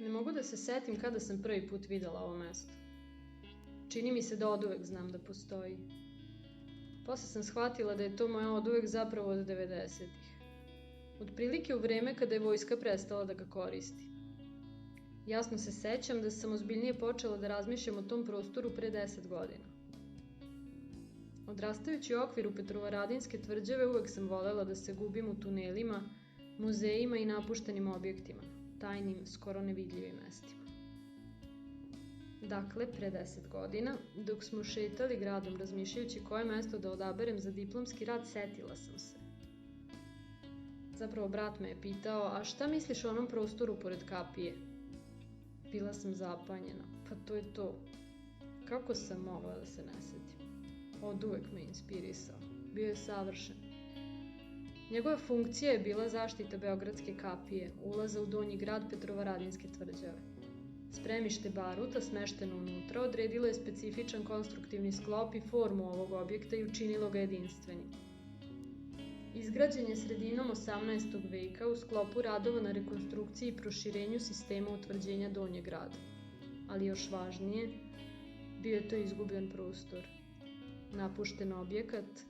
Ne mogu da se setim kada sam prvi put videla ovo mesto. Čini mi se da oduvek znam da postoji. Posle sam shvatila da je to moje oduvek zapravo od 90-ih. Otprilike u vreme kada je vojska prestala da ga koristi. Jasno se sećam da sam ozbiljnije počela da razmišljam o tom prostoru pre 10 godina. Odrastajući u okviru Petrovaradinske tvrđave uvek sam volela da se gubim u tunelima, muzejima i napuštenim objektima, tajnim, skoro nevidljivim mestima. Dakle, pre 10 godina, dok smo šetali gradom razmišljajući koje mesto da odaberem za diplomski rad, setila sam se. Zapravo, brat me je pitao, a šta misliš o onom prostoru pored kapije? Bila sam zapanjena, pa to je to. Kako sam mogla da se ne setim? Oduvek me inspirisao, bio je savršen. Njegova funkcija je bila zaštita Beogradske kapije, ulaza u donji grad Petrovaradinske tvrđave. Spremište baruta smešteno unutra odredilo je specifičan konstruktivni sklop i formu ovog objekta i učinilo ga jedinstvenim. Izgrađen je sredinom 18. veka u sklopu radova na rekonstrukciji i proširenju sistema utvrđenja donjeg grada. Ali još važnije, bio je to izgubljen prostor. Napušten objekat,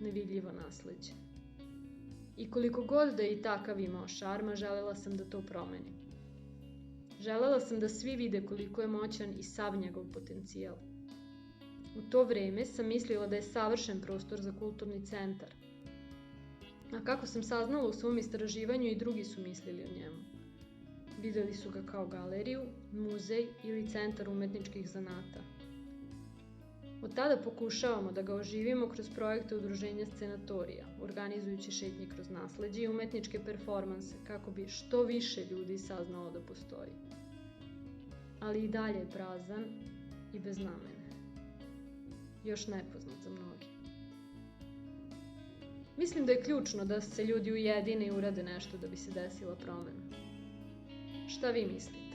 nevidljivo nasleđe. I koliko god da je i takav imao šarma, želela sam da to promenim. Želela sam da svi vide koliko je moćan i sav njegov potencijal. U to vreme sam mislila da je savršen prostor za kulturni centar. A kako sam saznala u svom istraživanju, i drugi su mislili o njemu. Videli su ga kao galeriju, muzej ili centar umetničkih zanata. Od tada pokušavamo da ga oživimo kroz projekte Udruženja Scenatorija, organizujući šetnje kroz nasleđe i umetničke performanse kako bi što više ljudi saznalo da postoji. Ali i dalje je prazan i bez namene. Još nepoznat za mnogi. Mislim da je ključno da se ljudi ujedine i urade nešto da bi se desila promena. Šta vi mislite?